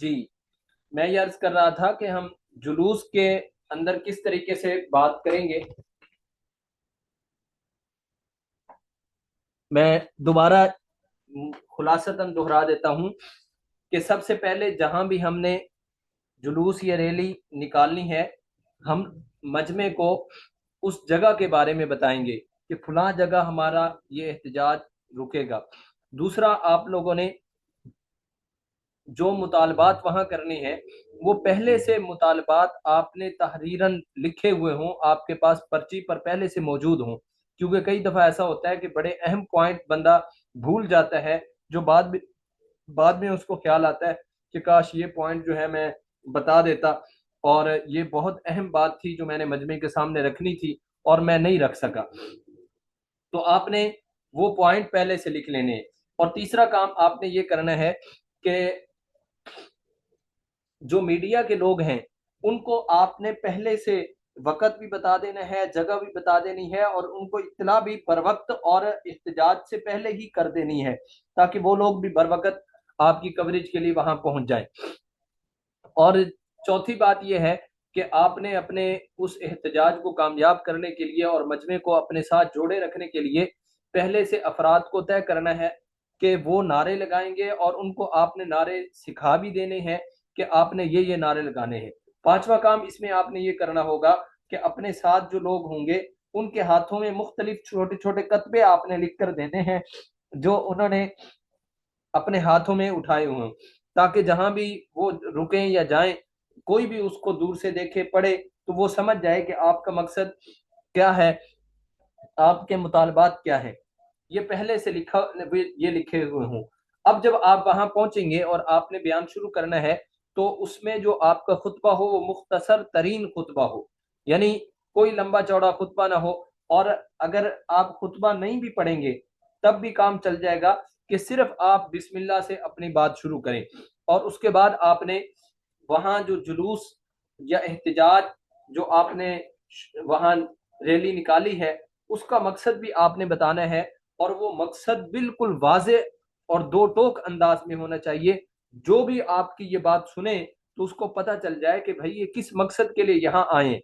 جی، میں یہ عرض کر رہا تھا کہ ہم جلوس کے اندر کس طریقے سے بات کریں گے. میں دوبارہ خلاصتاً دہرا دیتا ہوں کہ سب سے پہلے جہاں بھی ہم نے جلوس یا ریلی نکالنی ہے، ہم مجمع کو اس جگہ کے بارے میں بتائیں گے کہ فلاں جگہ ہمارا یہ احتجاج رکے گا. دوسرا، آپ لوگوں نے جو مطالبات وہاں کرنے ہیں وہ پہلے سے مطالبات آپ نے تحریراً لکھے ہوئے ہوں، آپ کے پاس پرچی پر پہلے سے موجود ہوں. کیونکہ کئی دفعہ ایسا ہوتا ہے کہ بڑے اہم پوائنٹ بندہ بھول جاتا ہے، جو بعد میں اس کو خیال آتا ہے کہ کاش یہ پوائنٹ جو ہے میں بتا دیتا، اور یہ بہت اہم بات تھی جو میں نے مجمع کے سامنے رکھنی تھی اور میں نہیں رکھ سکا. تو آپ نے وہ پوائنٹ پہلے سے لکھ لینے ہیں. اور تیسرا کام آپ نے یہ کرنا ہے کہ جو میڈیا کے لوگ ہیں ان کو آپ نے پہلے سے وقت بھی بتا دینا ہے، جگہ بھی بتا دینی ہے، اور ان کو اطلاع بھی بر وقت اور احتجاج سے پہلے ہی کر دینی ہے، تاکہ وہ لوگ بھی بر وقت آپ کی کوریج کے لیے وہاں پہنچ جائیں. اور چوتھی بات یہ ہے کہ آپ نے اپنے اس احتجاج کو کامیاب کرنے کے لیے اور مجمع کو اپنے ساتھ جوڑے رکھنے کے لیے پہلے سے افراد کو طے کرنا ہے کہ وہ نعرے لگائیں گے، اور ان کو آپ نے نعرے سکھا بھی دینے ہیں کہ آپ نے یہ نعرے لگانے ہیں. پانچواں کام اس میں آپ نے یہ کرنا ہوگا کہ اپنے ساتھ جو لوگ ہوں گے ان کے ہاتھوں میں مختلف چھوٹے چھوٹے کتبے آپ نے لکھ کر دینے ہیں جو انہوں نے اپنے ہاتھوں میں اٹھائے ہوئے ہیں، تاکہ جہاں بھی وہ رکیں یا جائیں کوئی بھی اس کو دور سے دیکھے پڑھے تو وہ سمجھ جائے کہ آپ کا مقصد کیا ہے، آپ کے مطالبات کیا ہیں. یہ پہلے سے یہ لکھے ہوئے ہوں. اب جب آپ وہاں پہنچیں گے اور آپ نے بیان شروع کرنا ہے تو اس میں جو آپ کا خطبہ ہو وہ مختصر ترین خطبہ ہو، یعنی کوئی لمبا چوڑا خطبہ نہ ہو. اور اگر آپ خطبہ نہیں بھی پڑھیں گے تب بھی کام چل جائے گا کہ صرف آپ بسم اللہ سے اپنی بات شروع کریں. اور اس کے بعد آپ نے وہاں جو جلوس یا احتجاج جو آپ نے وہاں ریلی نکالی ہے اس کا مقصد بھی آپ نے بتانا ہے، اور وہ مقصد بالکل واضح اور دو ٹوک انداز میں ہونا چاہیے. جو بھی آپ کی یہ بات سنے تو اس کو پتہ چل جائے کہ بھائی یہ کس مقصد کے لیے یہاں آئے.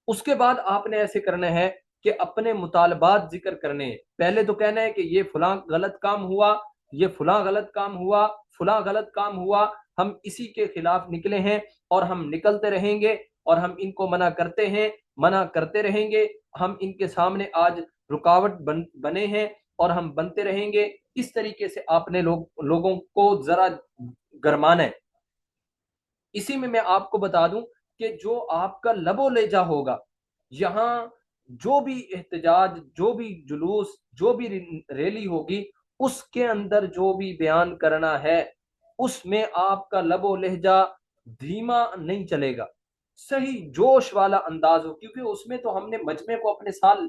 اس کے بعد آپ نے ایسے کرنا ہے کہ اپنے مطالبات ذکر کرنے ہیں. پہلے تو کہنا ہے کہ یہ فلاں غلط کام ہوا، یہ فلاں غلط کام ہوا، فلاں غلط کام ہوا، ہم اسی کے خلاف نکلے ہیں اور ہم نکلتے رہیں گے، اور ہم ان کو منع کرتے ہیں، منع کرتے رہیں گے. ہم ان کے سامنے آج رکاوٹ بنے ہیں اور ہم بنتے رہیں گے. اس طریقے سے آپ نے لوگوں کو ذرا گرمانا ہے. اسی میں آپ کو بتا دوں کہ جو آپ کا لب و لہجہ ہوگا یہاں، جو بھی احتجاج، جو بھی جلوس، جو بھی ریلی ہوگی، اس کے اندر جو بھی بیان کرنا ہے اس میں آپ کا لب و لہجہ دھیما نہیں چلے گا، صحیح جوش والا انداز ہو. کیونکہ اس میں تو ہم نے مجمع کو اپنے ساتھ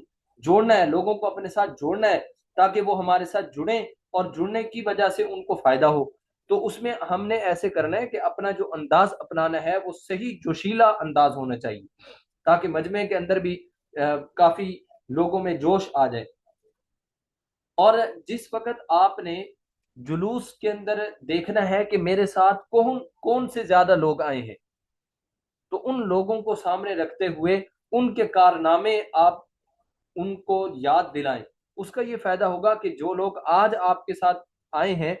جوڑنا ہے، لوگوں کو اپنے ساتھ جوڑنا ہے تاکہ وہ ہمارے ساتھ جڑیں اور جڑنے کی وجہ سے ان کو فائدہ ہو. تو اس میں ہم نے ایسے کرنا ہے کہ اپنا جو انداز اپنانا ہے وہ صحیح جوشیلا انداز ہونا چاہیے تاکہ مجمع کے اندر بھی کافی لوگوں میں جوش آ جائے. اور جس وقت آپ نے جلوس کے اندر دیکھنا ہے کہ میرے ساتھ کون کون سے زیادہ لوگ آئے ہیں، تو ان لوگوں کو سامنے رکھتے ہوئے ان کے کارنامے آپ ان کو یاد دلائیں. اس کا یہ فائدہ ہوگا کہ جو لوگ آج آپ کے ساتھ آئے ہیں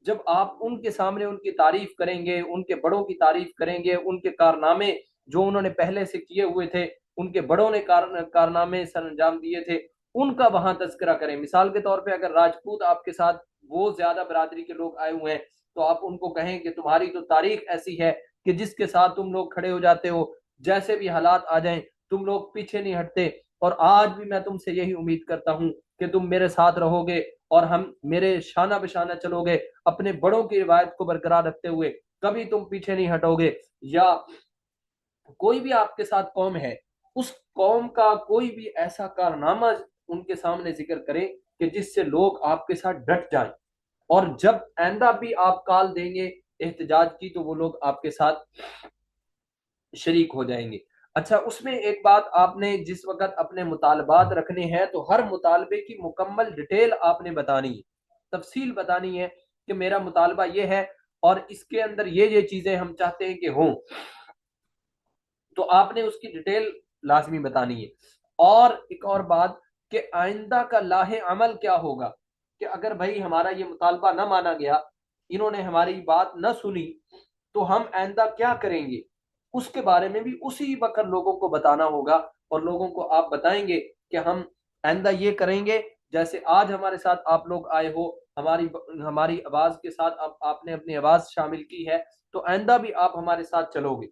جب آپ ان کے سامنے ان کی تعریف کریں گے، ان کے بڑوں کی تعریف کریں گے، ان کے کارنامے جو انہوں نے پہلے سے کیے ہوئے تھے، ان کے بڑوں نے کارنامے سر انجام دیے تھے، ان کا وہاں تذکرہ کریں. مثال کے طور پہ اگر راجپوت آپ کے ساتھ وہ زیادہ برادری کے لوگ آئے ہوئے ہیں تو آپ ان کو کہیں کہ تمہاری تو تاریخ ایسی ہے کہ جس کے ساتھ تم لوگ کھڑے ہو جاتے ہو، جیسے بھی حالات آ جائیں تم لوگ پیچھے نہیں ہٹتے، اور آج بھی میں تم سے یہی امید کرتا ہوں کہ تم میرے ساتھ رہو گے اور ہم میرے شانہ بشانہ چلو گے، اپنے بڑوں کی روایت کو برقرار رکھتے ہوئے کبھی تم پیچھے نہیں ہٹو گے۔ یا کوئی بھی آپ کے ساتھ قوم ہے، اس قوم کا کوئی بھی ایسا کارنامہ ان کے سامنے ذکر کریں کہ جس سے لوگ آپ کے ساتھ ڈٹ جائیں، اور جب آئندہ بھی آپ کال دیں گے احتجاج کی تو وہ لوگ آپ کے ساتھ شریک ہو جائیں گے۔ اچھا، اس میں ایک بات آپ نے جس وقت اپنے مطالبات رکھنے ہیں تو ہر مطالبے کی مکمل ڈیٹیل آپ نے بتانی ہے، تفصیل بتانی ہے کہ میرا مطالبہ یہ ہے اور اس کے اندر یہ چیزیں ہم چاہتے ہیں کہ ہوں، تو آپ نے اس کی ڈیٹیل لازمی بتانی ہے۔ اور ایک اور بات کہ آئندہ کا لاہ عمل کیا ہوگا، کہ اگر بھائی ہمارا یہ مطالبہ نہ مانا گیا، انہوں نے ہماری بات نہ سنی، تو ہم آئندہ کیا کریں گے، اس کے بارے میں بھی اسی وقت لوگوں کو بتانا ہوگا، اور لوگوں کو آپ بتائیں گے کہ ہم آئندہ یہ کریں گے، جیسے آج ہمارے ساتھ آپ لوگ آئے ہو، ہماری آواز کے ساتھ آپ نے اپنی آواز شامل کی ہے، تو آئندہ بھی آپ ہمارے ساتھ چلو گے۔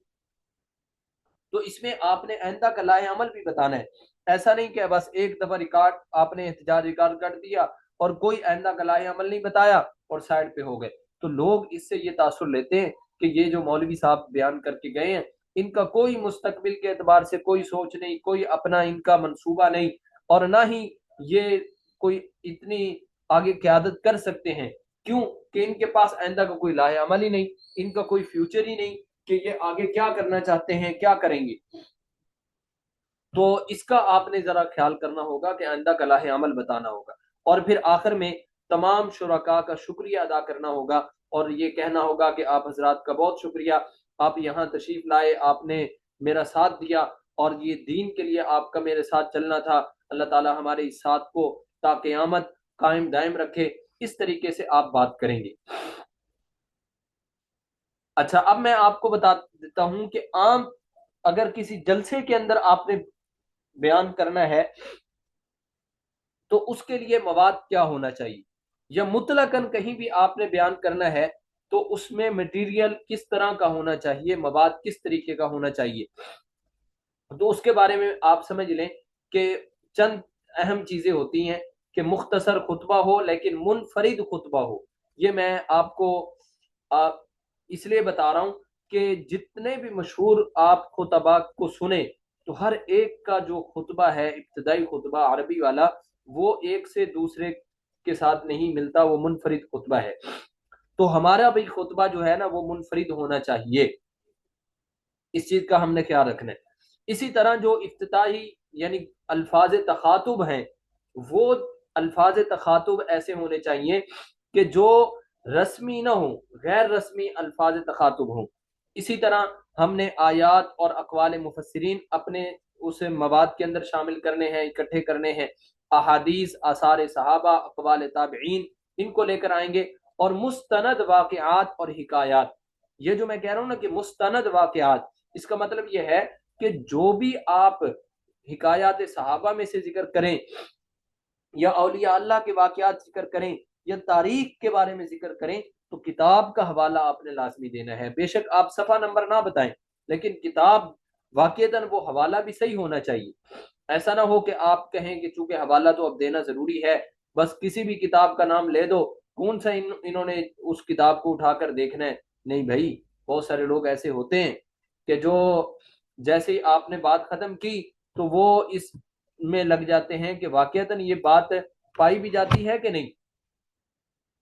تو اس میں آپ نے آئندہ کا لائحہ عمل بھی بتانا ہے، ایسا نہیں کہ بس ایک دفعہ ریکارڈ آپ نے احتجاج ریکارڈ کر دیا اور کوئی آئندہ کا لائحہ عمل نہیں بتایا اور سائڈ پہ ہو گئے۔ تو لوگ اس سے یہ تاثر لیتے ہیں کہ یہ جو مولوی صاحب بیان کر کے گئے ہیں، ان کا کوئی مستقبل کے اعتبار سے کوئی سوچ نہیں، کوئی اپنا ان کا منصوبہ نہیں، اور نہ ہی یہ کوئی اتنی آگے قیادت کر سکتے ہیں۔ کیوں کہ ان کے پاس آئندہ کا کوئی لائحہ عمل ہی نہیں، ان کا کوئی فیوچر ہی نہیں کہ یہ آگے کیا کرنا چاہتے ہیں، کیا کریں گے۔ تو اس کا آپ نے ذرا خیال کرنا ہوگا کہ آئندہ کا لائحہ عمل بتانا ہوگا، اور پھر آخر میں تمام شرکاء کا شکریہ ادا کرنا ہوگا، اور یہ کہنا ہوگا کہ آپ حضرات کا بہت شکریہ، آپ یہاں تشریف لائے، آپ نے میرا ساتھ دیا، اور یہ دین کے لیے آپ کا میرے ساتھ چلنا تھا، اللہ تعالی ہمارے اس ساتھ کو تا قیامت قائم دائم رکھے۔ اس طریقے سے آپ بات کریں گے۔ اچھا، اب میں آپ کو بتا دیتا ہوں کہ عام اگر کسی جلسے کے اندر آپ نے بیان کرنا ہے تو اس کے لیے مواد کیا ہونا چاہیے، یا مطلقاً کہیں بھی آپ نے بیان کرنا ہے تو اس میں مٹیریل کس طرح کا ہونا چاہیے، مواد کس طریقے کا ہونا چاہیے۔ تو اس کے بارے میں آپ سمجھ لیں کہ چند اہم چیزیں ہوتی ہیں کہ مختصر خطبہ ہو لیکن منفرد خطبہ ہو۔ یہ میں آپ کو اس لیے بتا رہا ہوں کہ جتنے بھی مشہور آپ خطبہ کو سنیں تو ہر ایک کا جو خطبہ ہے ابتدائی خطبہ عربی والا، وہ ایک سے دوسرے کے ساتھ نہیں ملتا، وہ منفرد خطبہ ہے۔ تو ہمارا بھی خطبہ جو ہے نا وہ منفرد ہونا چاہیے، اس چیز کا ہم نے خیال رکھنا ہے۔ اسی طرح جو افتتاحی یعنی الفاظ تخاطب ہیں، وہ الفاظ تخاطب ایسے ہونے چاہیے کہ جو رسمی نہ ہوں، غیر رسمی الفاظ تخاطب ہوں۔ اسی طرح ہم نے آیات اور اقوال مفسرین اپنے اس مواد کے اندر شامل کرنے ہیں، اکٹھے کرنے ہیں، احادیث، آثار صحابہ، اقوال تابعین، ان کو لے کر آئیں گے، اور مستند واقعات اور حکایات۔ یہ جو میں کہہ رہا ہوں نا کہ مستند واقعات، اس کا مطلب یہ ہے کہ جو بھی آپ حکایات صحابہ میں سے ذکر کریں، یا اولیاء اللہ کے واقعات ذکر کریں، یا تاریخ کے بارے میں ذکر کریں، تو کتاب کا حوالہ آپ نے لازمی دینا ہے۔ بے شک آپ صفحہ نمبر نہ بتائیں، لیکن کتاب واقعتاً وہ حوالہ بھی صحیح ہونا چاہیے۔ ایسا نہ ہو کہ آپ کہیں کہ چونکہ حوالہ تو اب دینا ضروری ہے، بس کسی بھی کتاب کا نام لے دو، کون سا انہوں نے اس کتاب کو اٹھا کر دیکھنا ہے۔ نہیں بھائی، بہت سارے لوگ ایسے ہوتے ہیں کہ جو جیسے ہی آپ نے بات ختم کی تو وہ اس میں لگ جاتے ہیں کہ واقعتاً یہ بات پائی بھی جاتی ہے کہ نہیں،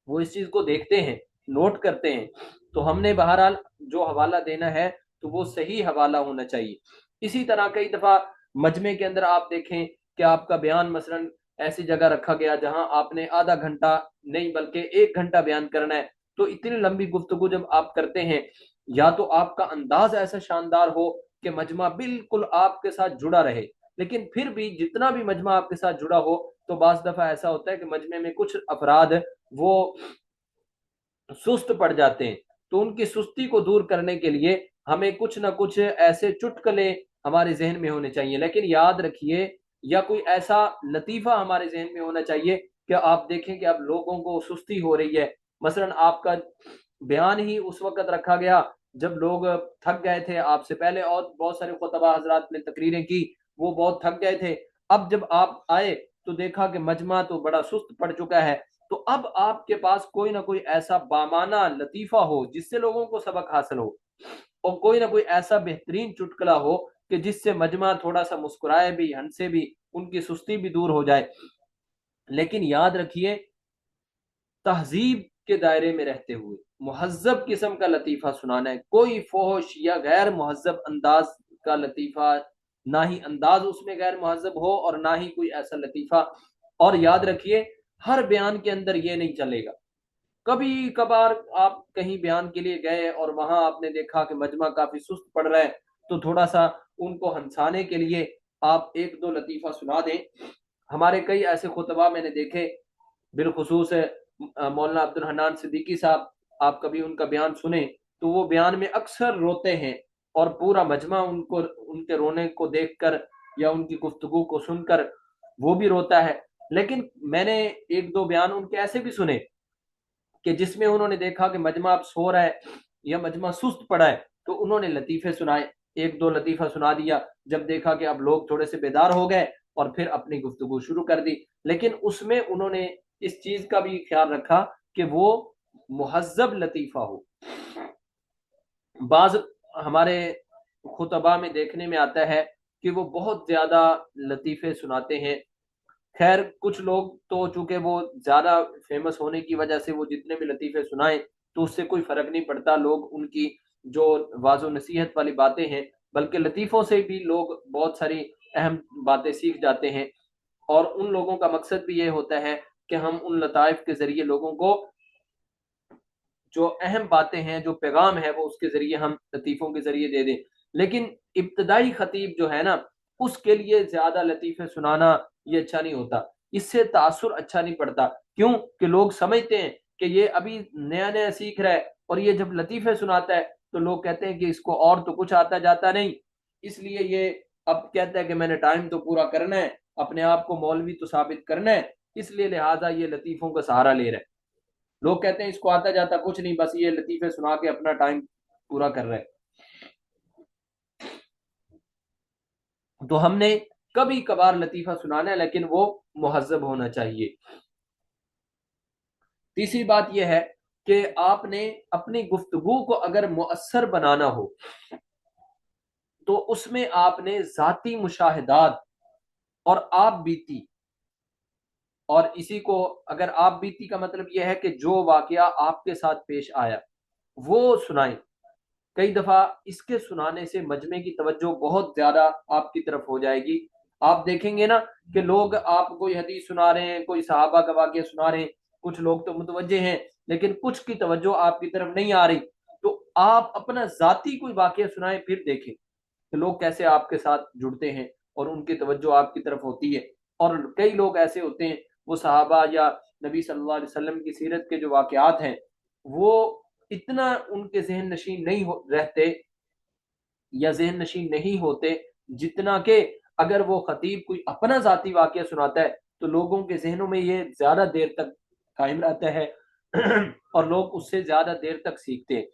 وہ اس چیز کو دیکھتے ہیں، نوٹ کرتے ہیں۔ تو ہم نے بہرحال جو حوالہ دینا ہے تو وہ صحیح حوالہ ہونا چاہیے۔ اسی طرح کئی دفعہ مجمع کے اندر آپ دیکھیں کہ آپ کا بیان مثلا ایسی جگہ رکھا گیا جہاں آپ نے آدھا گھنٹہ نہیں بلکہ 1 گھنٹہ بیان کرنا ہے، تو اتنی لمبی گفتگو جب آپ کرتے ہیں، یا تو آپ کا انداز ایسا شاندار ہو کہ مجمع بالکل آپ کے ساتھ جڑا رہے، لیکن پھر بھی جتنا بھی مجمع آپ کے ساتھ جڑا ہو تو بعض دفعہ ایسا ہوتا ہے کہ مجمع میں کچھ افراد وہ سست پڑ جاتے ہیں، تو ان کی سستی کو دور کرنے کے لیے ہمیں کچھ نہ کچھ ایسے چٹکلے ہمارے ذہن میں ہونے چاہیے۔ لیکن یاد رکھیے، یا کوئی ایسا لطیفہ ہمارے ذہن میں ہونا چاہیے کہ آپ دیکھیں کہ اب لوگوں کو سستی ہو رہی ہے، مثلا آپ کا بیان ہی اس وقت رکھا گیا جب لوگ تھک گئے تھے آپ سے پہلے، اور بہت سارے خطبہ حضرات نے تقریریں کی، وہ بہت تھک گئے تھے۔ اب جب آپ آئے تو دیکھا کہ مجمع تو بڑا سست پڑ چکا ہے، تو اب آپ کے پاس کوئی نہ کوئی ایسا بامانہ لطیفہ ہو جس سے لوگوں کو سبق حاصل ہو، اور کوئی نہ کوئی ایسا بہترین چٹکلا ہو کہ جس سے مجمع تھوڑا سا مسکرائے بھی، ہنسے بھی، ان کی سستی بھی دور ہو جائے۔ لیکن یاد رکھیے، تہذیب کے دائرے میں رہتے ہوئے مہذب قسم کا لطیفہ سنانا ہے، کوئی فحش یا غیر مہذب انداز کا لطیفہ، نہ ہی انداز اس میں غیر مہذب ہو اور نہ ہی کوئی ایسا لطیفہ۔ اور یاد رکھیے، ہر بیان کے اندر یہ نہیں چلے گا، کبھی کبھار آپ کہیں بیان کے لیے گئے اور وہاں آپ نے دیکھا کہ مجمع کافی سست پڑ رہا ہے، تو تھوڑا سا ان کو ہنسانے کے لیے آپ ایک دو لطیفہ سنا دیں۔ ہمارے کئی ایسے خطبہ میں نے دیکھے، بالخصوص مولانا عبد الحنان صدیقی صاحب، آپ کبھی ان کا بیان سنیں تو وہ بیان میں اکثر روتے ہیں، اور پورا مجمع ان کے رونے کو دیکھ کر یا ان کی گفتگو کو سن کر وہ بھی روتا ہے۔ لیکن میں نے ایک دو بیان ان کے ایسے بھی سنے کہ جس میں انہوں نے دیکھا کہ مجمع اب سو رہا ہے یا مجمع سست پڑا ہے، تو انہوں نے لطیفے سنائے، ایک دو لطیفہ سنا دیا، جب دیکھا کہ اب لوگ تھوڑے سے بیدار ہو گئے اور پھر اپنی گفتگو شروع کر دی۔ لیکن اس میں انہوں نے اس چیز کا بھی خیال رکھا کہ وہ مہذب لطیفہ ہو۔ بعض ہمارے خطبہ میں دیکھنے میں آتا ہے کہ وہ بہت زیادہ لطیفے سناتے ہیں۔ خیر، کچھ لوگ تو چونکہ وہ زیادہ فیمس ہونے کی وجہ سے وہ جتنے بھی لطیفے سنائیں تو اس سے کوئی فرق نہیں پڑتا، لوگ ان کی جو واضح و نصیحت والی باتیں ہیں، بلکہ لطیفوں سے بھی لوگ بہت ساری اہم باتیں سیکھ جاتے ہیں، اور ان لوگوں کا مقصد بھی یہ ہوتا ہے کہ ہم ان لطائف کے ذریعے لوگوں کو جو اہم باتیں ہیں، جو پیغام ہے، وہ اس کے ذریعے ہم لطیفوں کے ذریعے دے دیں۔ لیکن ابتدائی خطیب جو ہے نا، اس کے لیے زیادہ لطیفے سنانا یہ اچھا نہیں ہوتا، اس سے تاثر اچھا نہیں پڑتا۔ کیوں کہ لوگ سمجھتے ہیں کہ یہ ابھی نیا نیا سیکھ رہا ہے، اور یہ جب لطیفے سناتا ہے تو لوگ کہتے ہیں کہ اس کو اور تو کچھ آتا جاتا نہیں، اس لیے یہ اب کہتا ہے کہ میں نے ٹائم تو پورا کرنا ہے، اپنے آپ کو مولوی تو ثابت کرنا ہے، اس لیے لہٰذا یہ لطیفوں کا سہارا لے رہا ہے۔ لوگ کہتے ہیں اس کو آتا جاتا کچھ نہیں، بس یہ لطیفے سنا کے اپنا ٹائم پورا کر رہے۔ تو ہم نے کبھی کبھار لطیفہ سنانا ہے، لیکن وہ مہذب ہونا چاہیے۔ تیسری بات یہ ہے کہ آپ نے اپنی گفتگو کو اگر مؤثر بنانا ہو تو اس میں آپ نے ذاتی مشاہدات اور آپ بیتی، اور اسی کو اگر آپ بیتی کا مطلب یہ ہے کہ جو واقعہ آپ کے ساتھ پیش آیا وہ سنائیں۔ کئی دفعہ اس کے سنانے سے مجمع کی توجہ بہت زیادہ آپ کی طرف ہو جائے گی۔ آپ دیکھیں گے نا کہ لوگ آپ کوئی حدیث سنا رہے ہیں، کوئی صحابہ کا واقعہ سنا رہے ہیں، کچھ لوگ تو متوجہ ہیں لیکن کچھ کی توجہ آپ کی طرف نہیں آ رہی، تو آپ اپنا ذاتی کوئی واقعہ سنائیں، پھر دیکھیں کہ لوگ کیسے آپ کے ساتھ جڑتے ہیں اور ان کی توجہ آپ کی طرف ہوتی ہے۔ اور کئی لوگ ایسے ہوتے ہیں، وہ صحابہ یا نبی صلی اللہ علیہ وسلم کی سیرت کے جو واقعات ہیں وہ اتنا ان کے ذہن نشین نہیں رہتے یا ذہن نشین نہیں ہوتے، جتنا کہ اگر وہ خطیب کوئی اپنا ذاتی واقعہ سناتا ہے تو لوگوں کے ذہنوں میں یہ زیادہ دیر تک قائم رہتا ہے اور لوگ اس سے زیادہ دیر تک سیکھتے ہیں۔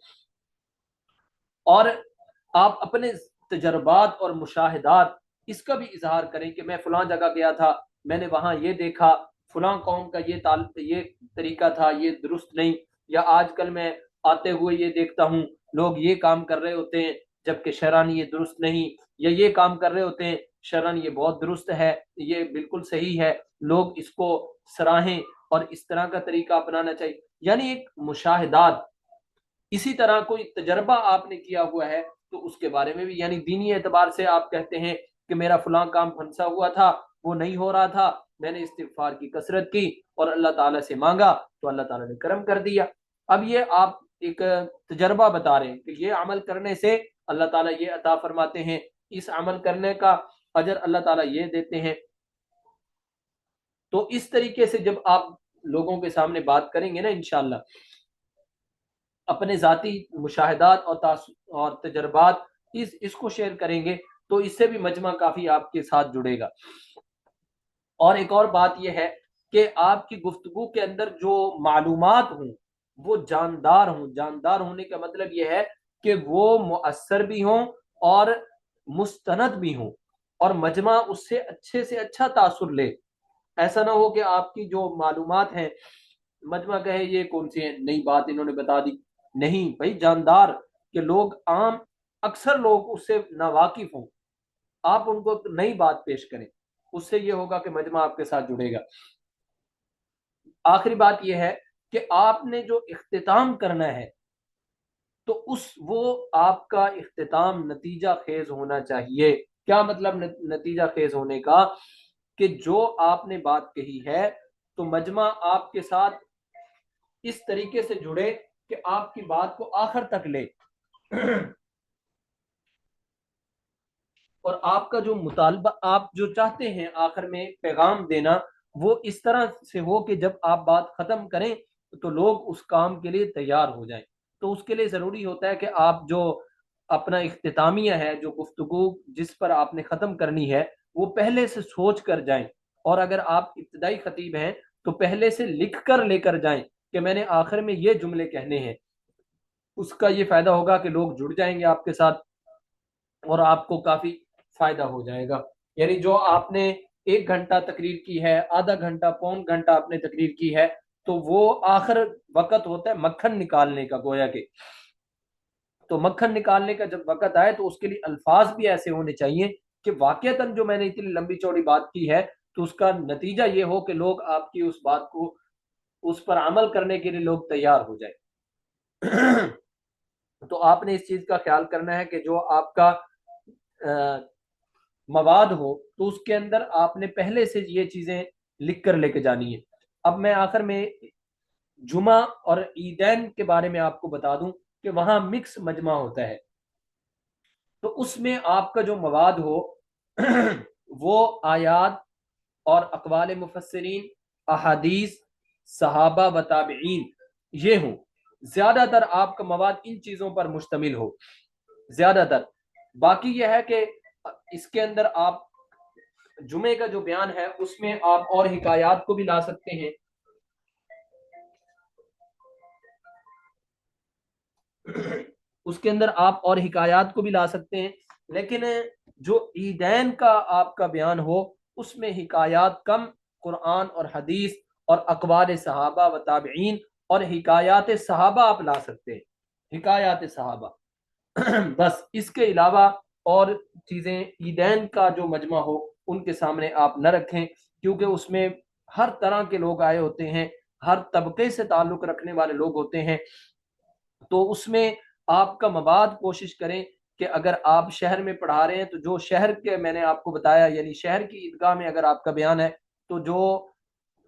اور آپ اپنے تجربات اور مشاہدات اس کا بھی اظہار کریں کہ میں فلاں جگہ گیا تھا، میں نے وہاں یہ دیکھا، فلاں قوم کا یہ طریقہ تھا، یہ درست نہیں، یا آج کل میں آتے ہوئے یہ دیکھتا ہوں لوگ یہ کام کر رہے ہوتے ہیں جبکہ شرعاً یہ درست نہیں، یا یہ کام کر رہے ہوتے ہیں شرعاً یہ بہت درست ہے، یہ بالکل صحیح ہے، لوگ اس کو سراہیں اور اس طرح کا طریقہ اپنانا چاہیے۔ یعنی ایک مشاہدات۔ اسی طرح کوئی تجربہ آپ نے کیا ہوا ہے تو اس کے بارے میں بھی، یعنی دینی اعتبار سے آپ کہتے ہیں کہ میرا فلاں کام پھنسا ہوا تھا، وہ نہیں ہو رہا تھا، میں نے استغفار کی کثرت کی اور اللہ تعالیٰ سے مانگا تو اللہ تعالیٰ نے کرم کر دیا۔ اب یہ آپ ایک تجربہ بتا رہے ہیں کہ یہ عمل کرنے سے اللہ تعالیٰ یہ عطا فرماتے ہیں، اس عمل کرنے کا اجر اللہ تعالیٰ یہ دیتے ہیں۔ تو اس طریقے سے جب آپ لوگوں کے سامنے بات کریں گے نا انشاءاللہ، اپنے ذاتی مشاہدات اور تجربات اس کو شیئر کریں گے تو اس سے بھی مجمع کافی آپ کے ساتھ جڑے گا۔ اور ایک اور بات یہ ہے کہ آپ کی گفتگو کے اندر جو معلومات ہوں وہ جاندار ہوں. جاندار ہونے کا مطلب یہ ہے کہ وہ مؤثر بھی ہوں اور مستند بھی ہوں اور مجمع اس سے اچھا تاثر لے. ایسا نہ ہو کہ آپ کی جو معلومات ہیں مجمع کہے یہ کون سی نئی بات انہوں نے بتا دی. نہیں بھائی، جاندار کہ لوگ عام اکثر لوگ اس سے ناواقف ہوں، آپ ان کو ایک نئی بات پیش کریں، اس سے یہ ہوگا کہ مجمع آپ کے ساتھ جڑے گا. آخری بات یہ ہے کہ آپ نے جو اختتام کرنا ہے تو وہ آپ کا اختتام نتیجہ خیز ہونا چاہیے. کیا مطلب نتیجہ خیز ہونے کا؟ کہ جو آپ نے بات کہی ہے تو مجمع آپ کے ساتھ اس طریقے سے جڑے کہ آپ کی بات کو آخر تک لے اور آپ کا جو مطالبہ، آپ جو چاہتے ہیں آخر میں پیغام دینا، وہ اس طرح سے ہو کہ جب آپ بات ختم کریں تو لوگ اس کام کے لیے تیار ہو جائیں. تو اس کے لیے ضروری ہوتا ہے کہ آپ جو اپنا اختتامیہ ہے، جو گفتگو جس پر آپ نے ختم کرنی ہے، وہ پہلے سے سوچ کر جائیں. اور اگر آپ ابتدائی خطیب ہیں تو پہلے سے لکھ کر لے کر جائیں کہ میں نے آخر میں یہ جملے کہنے ہیں. اس کا یہ فائدہ ہوگا کہ لوگ جڑ جائیں گے آپ کے ساتھ اور آپ کو کافی فائدہ ہو جائے گا. یعنی جو آپ نے 1 گھنٹہ تقریر کی ہے، آدھا گھنٹہ، پون گھنٹہ آپ نے تقریر کی ہے، تو وہ آخر وقت ہوتا ہے مکھن نکالنے کا، گویا کہ. تو مکھن نکالنے کا جب وقت آئے تو اس کے لیے الفاظ بھی ایسے ہونے چاہیے کہ واقعتاً جو میں نے اتنی لمبی چوڑی بات کی ہے تو اس کا نتیجہ یہ ہو کہ لوگ آپ کی اس بات کو، اس پر عمل کرنے کے لیے لوگ تیار ہو جائیں. تو آپ نے اس چیز کا خیال کرنا ہے کہ جو آپ کا مواد ہو تو اس کے اندر آپ نے پہلے سے یہ چیزیں لکھ کر لے کے جانی ہے. اب میں آخر میں جمعہ اور عیدین کے بارے میں آپ کو بتا دوں کہ وہاں مکس مجمع ہوتا ہے. تو اس میں آپ کا جو مواد ہو وہ آیات اور اقوال مفسرین، احادیث، صحابہ و تابعین، یہ ہوں. زیادہ تر آپ کا مواد ان چیزوں پر مشتمل ہو، زیادہ تر. باقی یہ ہے کہ اس کے اندر آپ جمعے کا جو بیان ہے اس میں آپ اور حکایات کو بھی لا سکتے ہیں. اس کے اندر آپ اور حکایات کو بھی لا سکتے ہیں، لیکن جو عیدین کا آپ کا بیان ہو اس میں حکایات کم، قرآن اور حدیث اور اقوال صحابہ و تابعین اور حکایات صحابہ آپ لا سکتے ہیں، حکایات صحابہ. بس اس کے علاوہ اور چیزیں عیدین کا جو مجمع ہو ان کے سامنے آپ نہ رکھیں، کیونکہ اس میں ہر طرح کے لوگ آئے ہوتے ہیں، ہر طبقے سے تعلق رکھنے والے لوگ ہوتے ہیں. تو اس میں آپ کا مواد کوشش کریں کہ اگر آپ شہر میں پڑھا رہے ہیں تو جو شہر کے میں نے آپ کو بتایا، یعنی شہر کی عیدگاہ میں اگر آپ کا بیان ہے تو جو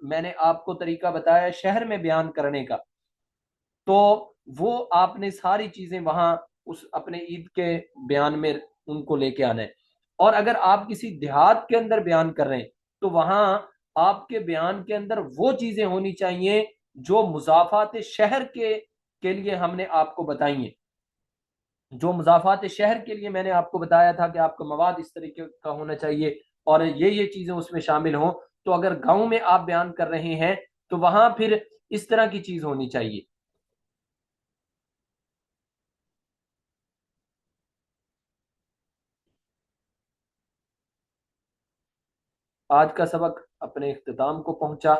میں نے آپ کو طریقہ بتایا ہے شہر میں بیان کرنے کا، تو وہ آپ نے ساری چیزیں وہاں اس اپنے عید کے بیان میں ان کو لے کے آنا ہے. اور اگر آپ کسی دیہات کے اندر بیان کر رہے ہیں تو وہاں آپ کے بیان کے اندر وہ چیزیں ہونی چاہیے جو مضافات شہر کے لیے ہم نے آپ کو بتائی ہیں. جو مضافات شہر کے لیے میں نے آپ کو بتایا تھا کہ آپ کا مواد اس طریقے کا ہونا چاہیے اور یہ چیزیں اس میں شامل ہوں، تو اگر گاؤں میں آپ بیان کر رہے ہیں تو وہاں پھر اس طرح کی چیز ہونی چاہیے. آج کا سبق اپنے اختتام کو پہنچا.